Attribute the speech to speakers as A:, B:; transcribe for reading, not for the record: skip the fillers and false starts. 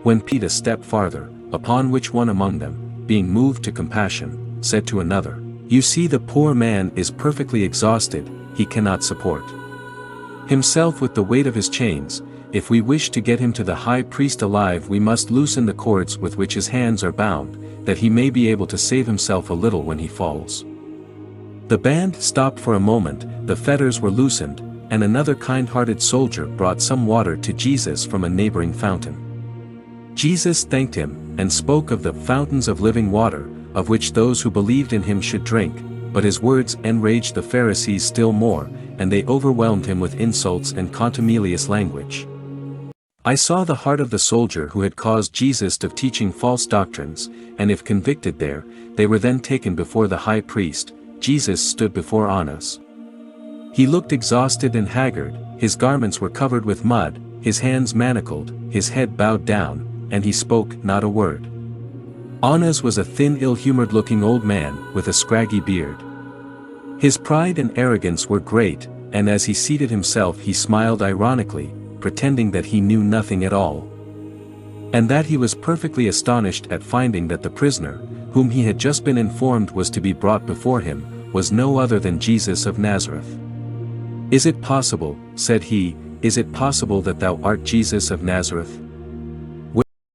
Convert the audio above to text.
A: went Pete a step farther, upon which one among them, being moved to compassion, said to another, "You see, the poor man is perfectly exhausted, he cannot support himself with the weight of his chains. If we wish to get him to the high priest alive, we must loosen the cords with which his hands are bound, that he may be able to save himself a little when he falls." The band stopped for a moment, the fetters were loosened, and another kind-hearted soldier brought some water to Jesus from a neighboring fountain. Jesus thanked him, and spoke of the fountains of living water, of which those who believed in him should drink, but his words enraged the Pharisees still more, and they overwhelmed him with insults and contumelious language. I saw the heart of the soldier who had caused Jesus of teaching false doctrines, and if convicted there, they were then taken before the high priest. Jesus stood before Annas. He looked exhausted and haggard, his garments were covered with mud, his hands manacled, his head bowed down, and he spoke not a word. Annas was a thin, ill-humored looking old man, with a scraggy beard. His pride and arrogance were great, and as he seated himself he smiled ironically, pretending that he knew nothing at all, and that he was perfectly astonished at finding that the prisoner, whom he had just been informed was to be brought before him, was no other than Jesus of Nazareth. "Is it possible," said he, "is it possible that thou art Jesus of Nazareth?"